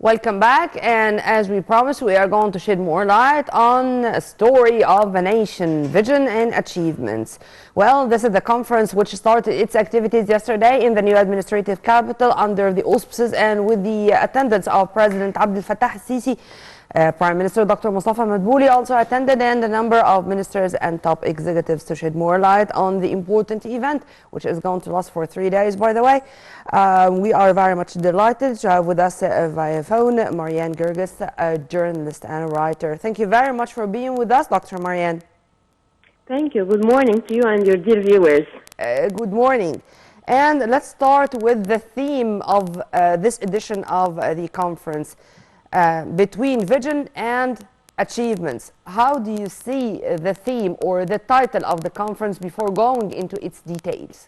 Welcome back, and as we promised, we are going to shed more light on a story of a nation, vision and achievements. Well, this is the conference which started its activities yesterday in the new administrative capital under the auspices and with the attendance of President Abdel Fattah al-Sisi. Prime Minister Dr. Mustafa Madbouli also attended, and a number of ministers and top executives to shed more light on the important event, which is going to last for 3 days, by the way. We are very much delighted to have with us via phone Maryan Gerges, a journalist and writer. Thank you very much for being with us, Dr. Maryan. Thank you. Good morning to you and your dear viewers. Good morning. And let's start with the theme of this edition of the conference. Between vision and achievements. How do you see the theme or the title of the conference before going into its details?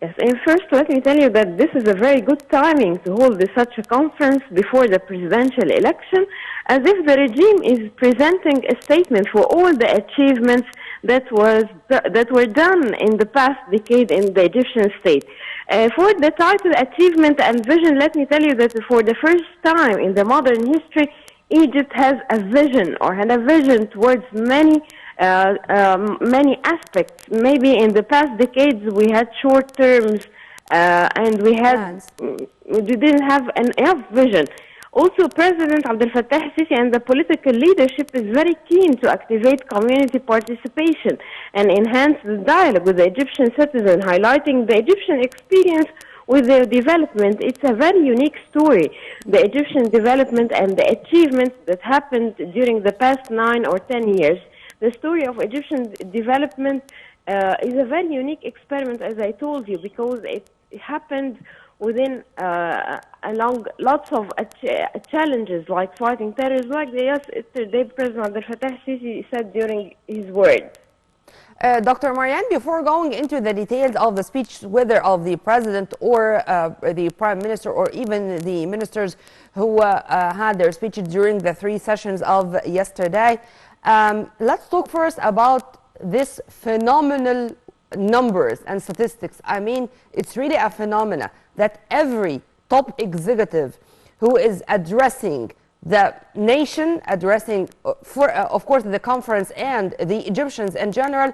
Yes, and first let me tell you that this is a very good timing to hold such a conference before the presidential election, as if the regime is presenting a statement for all the achievements that were done in the past decade in the Egyptian state. For the title Achievement and Vision, let me tell you that for the first time in the modern history, Egypt has a vision, or had a vision towards many aspects. Maybe in the past decades we had short terms and we didn't have enough vision. Also, President Abdel Fattah al-Sisi and the political leadership is very keen to activate community participation and enhance the dialogue with the Egyptian citizen, highlighting the Egyptian experience with their development. It's a very unique story, the Egyptian development and the achievements that happened during the past 9 or 10 years. The story of Egyptian development is a very unique experiment, as I told you, because it happened within along lots of challenges like fighting terrorism, like yesterday President Abdel Fattah al-Sisi said during his words. Dr. Maryan, before going into the details of the speech, whether of the president or the prime minister or even the ministers who had their speeches during the 3 sessions of yesterday, let's talk first about this phenomenal numbers and statistics. I mean, it's really a phenomena that every top executive who is addressing the nation, addressing, of course, the conference and the Egyptians in general,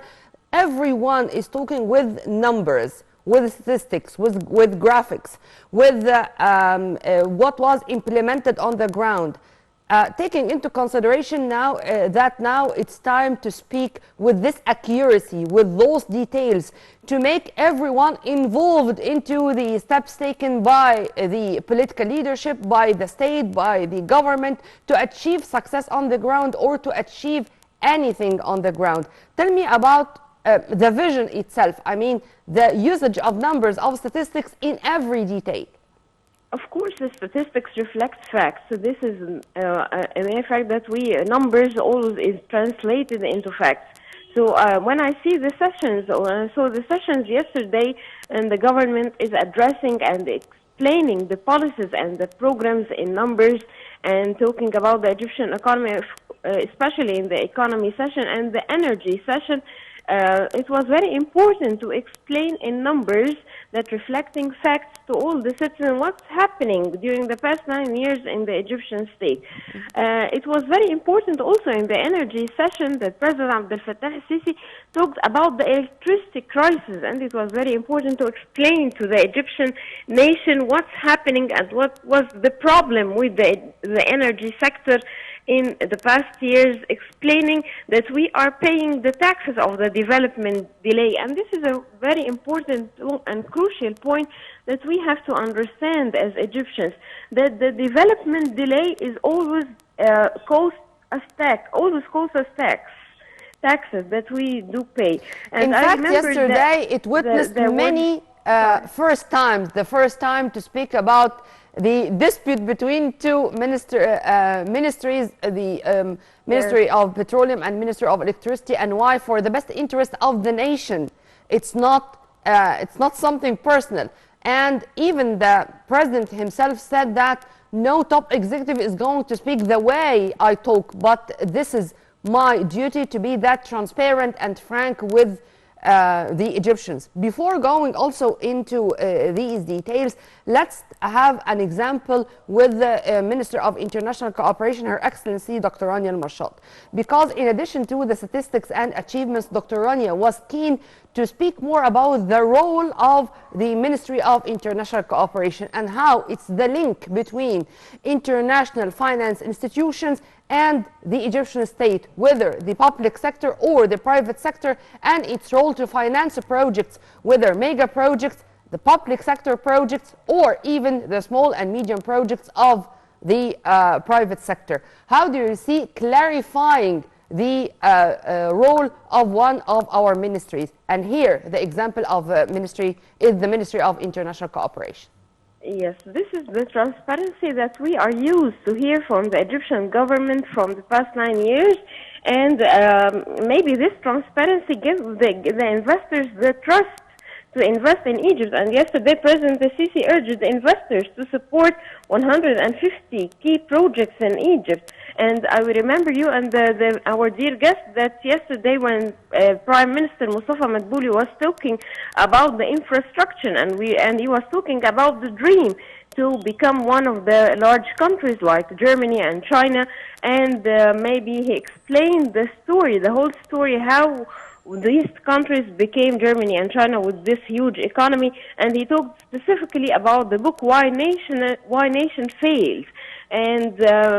everyone is talking with numbers, with statistics, with graphics, with what was implemented on the ground. Taking into consideration now that now it's time to speak with this accuracy, with those details, to make everyone involved into the steps taken by the political leadership, by the state, by the government, to achieve success on the ground or to achieve anything on the ground. Tell me about the vision itself. I mean, the usage of numbers, of statistics in every detail. Of course, the statistics reflect facts. So this is a mere fact that numbers always is translated into facts. So when I see the sessions, or I saw the sessions yesterday, and the government is addressing and explaining the policies and the programs in numbers, and talking about the Egyptian economy, especially in the economy session and the energy session, it was very important to explain in numbers that reflecting facts to all the citizens what's happening during the past 9 years in the Egyptian state. It was very important also in the energy session that President Abdel Fattah al-Sisi talked about the electricity crisis, and it was very important to explain to the Egyptian nation what's happening and what was the problem with the energy sector in the past years, explaining that we are paying the taxes of the development delay. And this is a very important and crucial point that we have to understand as Egyptians, that the development delay is always cost us taxes that we do pay. And in fact, yesterday it witnessed many first times, the first time to speak about the dispute between two ministries, the Ministry of Petroleum and Ministry of Electricity, and why, for the best interest of the nation, it's not something personal. And even the president himself said that no top executive is going to speak the way I talk, but this is my duty to be that transparent and frank with the Egyptians. Before going also into these details, let's have an example with the Minister of International Cooperation, Her Excellency Dr. Rania Al-Mashat. Because in addition to the statistics and achievements, Dr. Rania was keen to speak more about the role of the Ministry of International Cooperation and how it's the link between international finance institutions and the Egyptian state, whether the public sector or the private sector, and its role to finance projects, whether mega projects, the public sector projects, or even the small and medium projects of the private sector. How do you see clarifying the role of one of our ministries? And here the example of ministry is the Ministry of International Cooperation. Yes, this is the transparency that we are used to hear from the Egyptian government from the past 9 years, and maybe this transparency gives the investors the trust to invest in Egypt. And yesterday, President Sisi urged investors to support 150 key projects in Egypt. And I will remember you and our dear guest that yesterday when Prime Minister Mustafa Madbouli was talking about the infrastructure, and he was talking about the dream to become one of the large countries like Germany and China, and maybe he explained the story, the whole story, how these countries became Germany and China with this huge economy, and he talked specifically about the book Why Nation Fails. And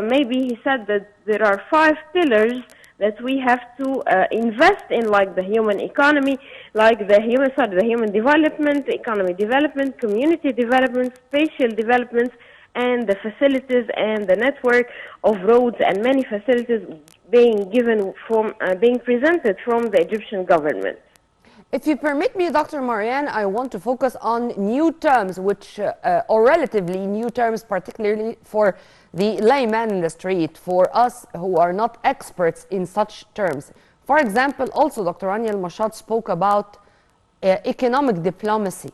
maybe he said that there are 5 pillars that we have to invest in, like the human economy, like the human development, economy development, community development, spatial development, and the facilities and the network of roads and many facilities being given from being presented from the Egyptian government. If you permit me, Dr. Maryan, I want to focus on new terms, which or relatively new terms, particularly for the layman in the street, for us who are not experts in such terms. For example, also Dr. Rania Al-Mashat spoke about economic diplomacy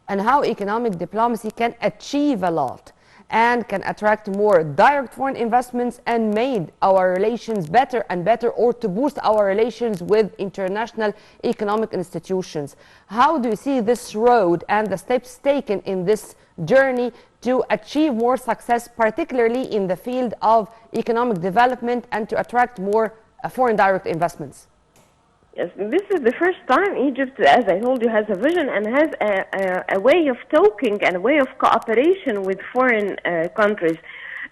and how economic diplomacy can achieve a lot and can attract more direct foreign investments and made our relations better and better, or to boost our relations with international economic institutions. How do you see this road and the steps taken in this journey to achieve more success, particularly in the field of economic development, and to attract more foreign direct investments? Yes, this is the first time Egypt, as I told you, has a vision and has a way of talking and a way of cooperation with foreign countries.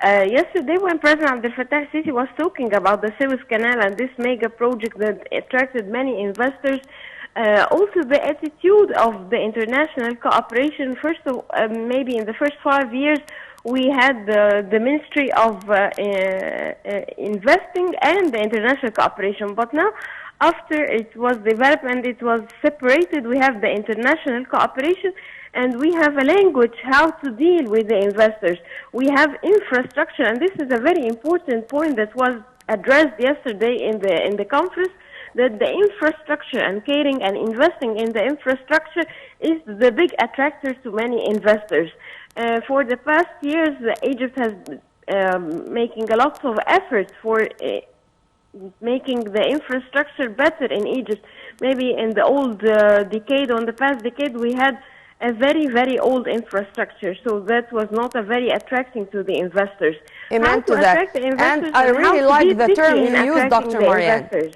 Yesterday, when President Abdel Fattah Sisi was talking about the Suez Canal and this mega project that attracted many investors, also the attitude of the international cooperation, maybe in the first 5 years, we had the Ministry of Investing and the International Cooperation, but now, after it was developed and it was separated, we have the international cooperation, and we have a language how to deal with the investors. We have infrastructure, and this is a very important point that was addressed yesterday in the conference, that the infrastructure and caring and investing in the infrastructure is the big attractor to many investors. For the past years, Egypt has making a lot of efforts for making the infrastructure better in Egypt. Maybe in the old decade, on the past decade, we had a very, very old infrastructure, so that was not a very attracting to the investors. Amen to that. And I really like the term you used, Dr. Maryan.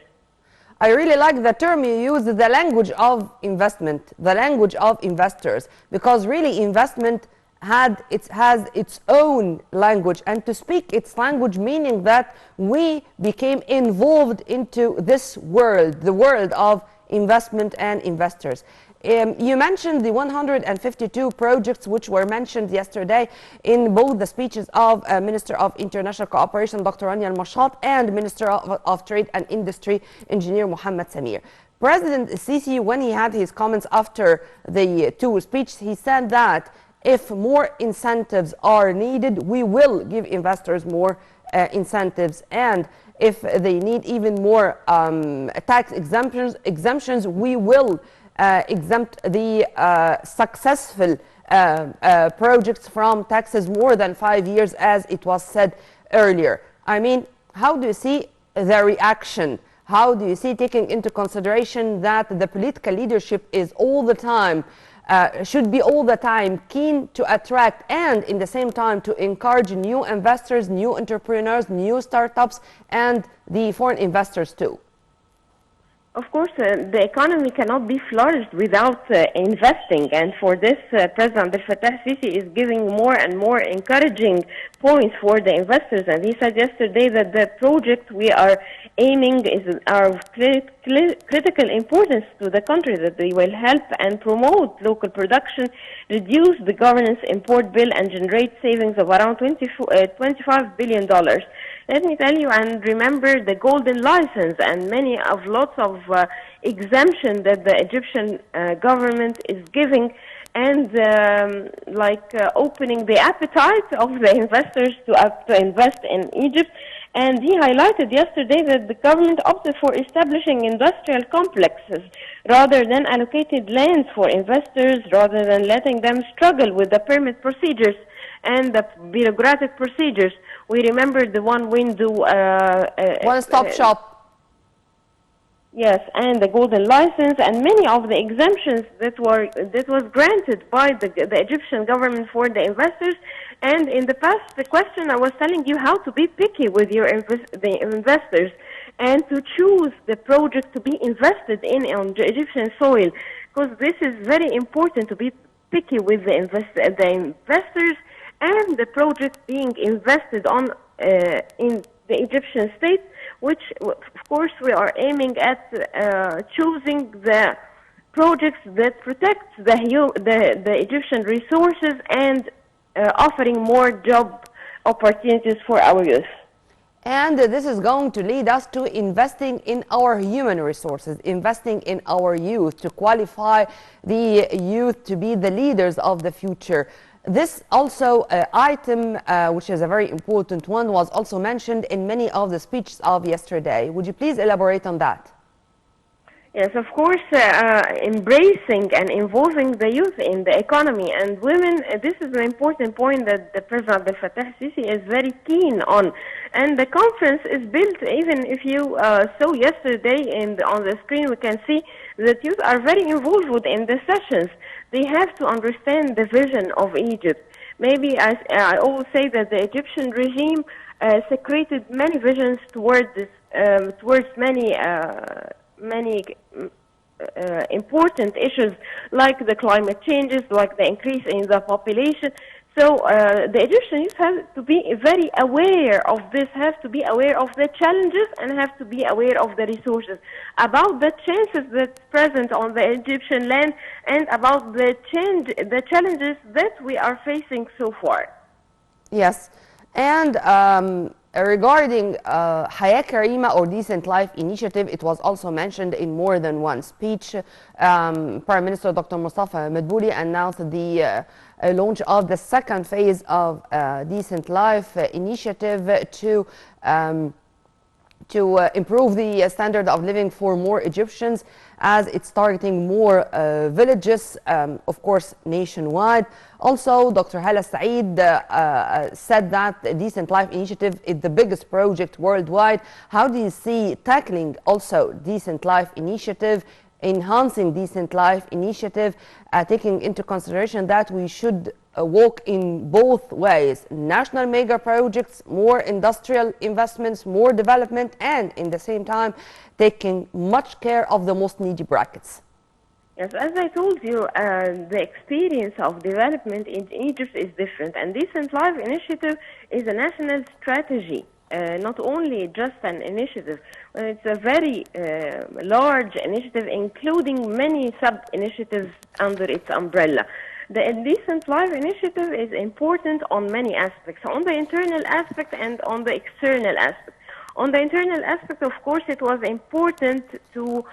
I really like the term you use, the language of investment, the language of investors, because really investment has its own language, and to speak its language, meaning that we became involved into this world, the world of investment and investors. You mentioned the 152 projects which were mentioned yesterday in both the speeches of Minister of International Cooperation, Dr. Rania Al-Mashat, and Minister of Trade and Industry, Engineer Mohammed Samir. President Sisi, when he had his comments after the 2 speeches, he said that if more incentives are needed, we will give investors more incentives, and if they need even more tax exemptions, we will exempt the successful projects from taxes more than 5 years, as it was said earlier. I mean, how do you see the reaction? How do you see, taking into consideration that the political leadership is all the time, should be all the time keen to attract and in the same time to encourage new investors, new entrepreneurs, new startups, and the foreign investors too? Of course, the economy cannot be flourished without investing, and for this, President Abdel Fattah Sisi is giving more and more encouraging points for the investors. And he said yesterday that the project we are aiming are of critical importance to the country, that they will help and promote local production, reduce the governance import bill, and generate savings of around $25 billion. Let me tell you and remember the golden license and lots of exemption that the Egyptian government is giving, and opening the appetite of the investors to invest in Egypt. And he highlighted yesterday that the government opted for establishing industrial complexes rather than allocated lands for investors, rather than letting them struggle with the permit procedures and the bureaucratic procedures. We remember the one window... one-stop shop. Yes, and the golden license and many of the exemptions that was granted by the Egyptian government for the investors. And in the past, the question I was telling you how to be picky with the investors and to choose the project to be invested in on the Egyptian soil, because this is very important to be picky with the investors and the project being invested on in the Egyptian state, which of course we are aiming at choosing the projects that protect the Egyptian resources and offering more job opportunities for our youth. And this is going to lead us to investing in our human resources, investing in our youth, to qualify the youth to be the leaders of the future. This also item, which is a very important one, was also mentioned in many of the speeches of yesterday. Would you please elaborate on that? Yes, of course, embracing and involving the youth in the economy and women, this is an important point that the President Abdel Fattah Sisi is very keen on. And the conference is built, even if you saw yesterday on the screen, we can see that youth are very involved in the sessions. They have to understand the vision of Egypt. Maybe I always say that the Egyptian regime secreted many visions towards many important issues like the climate changes, like the increase in the population. So the Egyptian youth have to be very aware of this, have to be aware of the challenges, and have to be aware of the resources, about the chances that's present on the Egyptian land, and about the challenges that we are facing so far. Yes, and regarding Hayat Karima or Decent Life Initiative, it was also mentioned in more than one speech. Prime Minister Dr. Mustafa Madbouli announced the launch of the second phase of Decent Life Initiative to improve the standard of living for more Egyptians, as it's targeting more villages, of course, nationwide. Also, Dr. Hala Saeed said that the Decent Life Initiative is the biggest project worldwide. How do you see tackling also Decent Life Initiative, enhancing Decent Life Initiative, taking into consideration that we should work in both ways: national mega projects, more industrial investments, more development, and in the same time taking much care of the most needy brackets? Yes, as I told you, the experience of development in Egypt is different, and Decent Life Initiative is a national strategy, not only just an initiative. It's a very large initiative, including many sub-initiatives under its umbrella. The Decent Life Initiative is important on many aspects, on the internal aspect and on the external aspect. On the internal aspect, of course, it was important to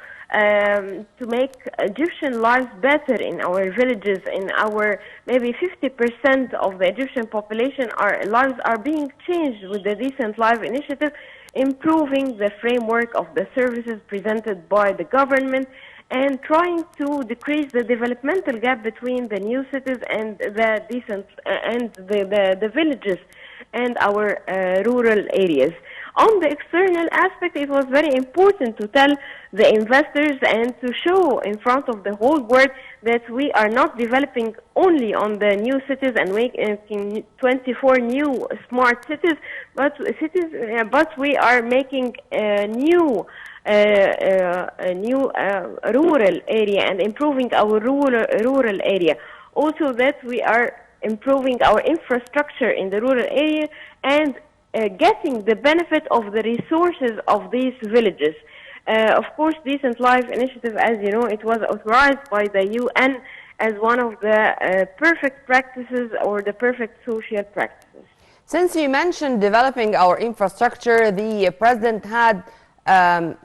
make Egyptian lives better in our villages. In our maybe 50% of the Egyptian population, our lives are being changed with the Decent Life Initiative, improving the framework of the services presented by the government, and trying to decrease the developmental gap between the new cities and the the villages and our rural areas. On the external aspect, it was very important to tell the investors and to show in front of the whole world that we are not developing only on the new cities and making 24 new smart cities, but we are making a new rural area and improving our rural area. Also that we are improving our infrastructure in the rural area and getting the benefit of the resources of these villages. Of course, Decent Life Initiative, as you know, it was authorized by the UN as one of the perfect practices or the perfect social practices. Since you mentioned developing our infrastructure, the president had a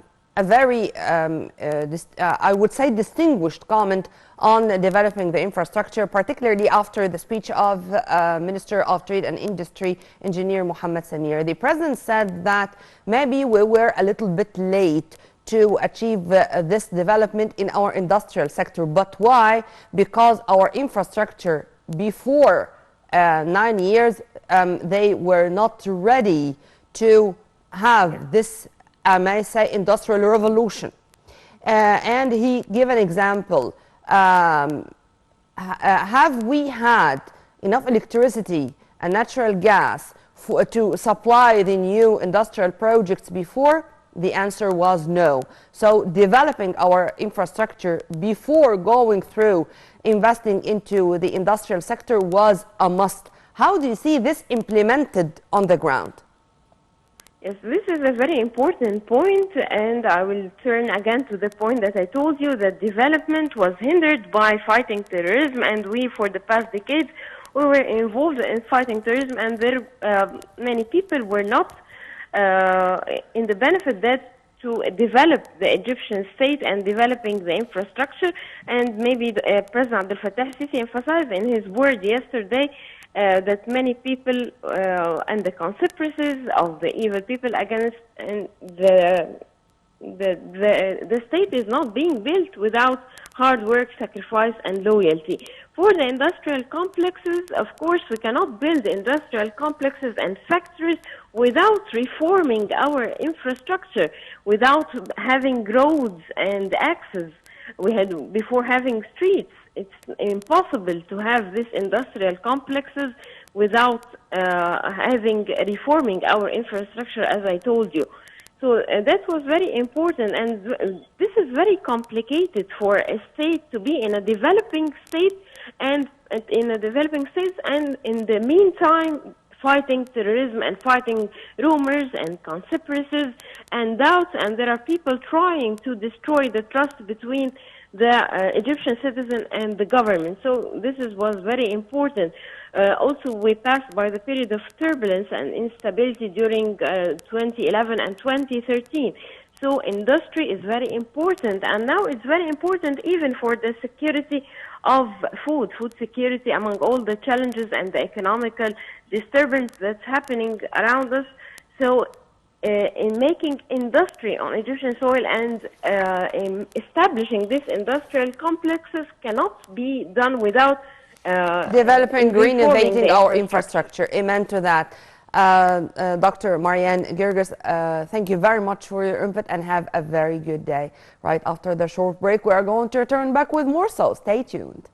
very, I would say, distinguished comment on developing the infrastructure, particularly after the speech of Minister of Trade and Industry, Engineer Mohammed Samir. The president said that maybe we were a little bit late to achieve this development in our industrial sector. But why? Because our infrastructure before 9 years, they were not ready to have this, I may say, industrial revolution. And he gave an example. Have we had enough electricity and natural gas to supply the new industrial projects before? The answer was no. So developing our infrastructure before going through investing into the industrial sector was a must. How do you see this implemented on the ground? Yes, this is a very important point, and I will turn again to the point that I told you, that development was hindered by fighting terrorism, and we, for the past decades, we were involved in fighting terrorism, and there many people were not in the benefit that to develop the Egyptian state and developing the infrastructure. And maybe President Abdel Fattah Sisi emphasized in his word yesterday that many people and the consequences of the evil people against and the state is not being built without hard work, sacrifice, and loyalty. For the industrial complexes, of course, we cannot build industrial complexes and factories without reforming our infrastructure, without having roads and access. We had before having streets. It's impossible to have these industrial complexes without reforming our infrastructure, as I told you. So that was very important, and this is very complicated for a state to be in a developing state and in the meantime fighting terrorism and fighting rumors and conspiracies and doubts, and there are people trying to destroy the trust between the Egyptian citizen and the government. So this was very important. Also, we passed by the period of turbulence and instability during 2011 and 2013. So industry is very important, and now it's very important even for the security of food security among all the challenges and the economical disturbance that's happening around us. So in making industry on Egyptian soil and in establishing these industrial complexes cannot be done without developing, renovating our infrastructure. Amen to that. Dr. Maryan Gerges, thank you very much for your input and have a very good day. Right after the short break, we are going to return back with more, so stay tuned.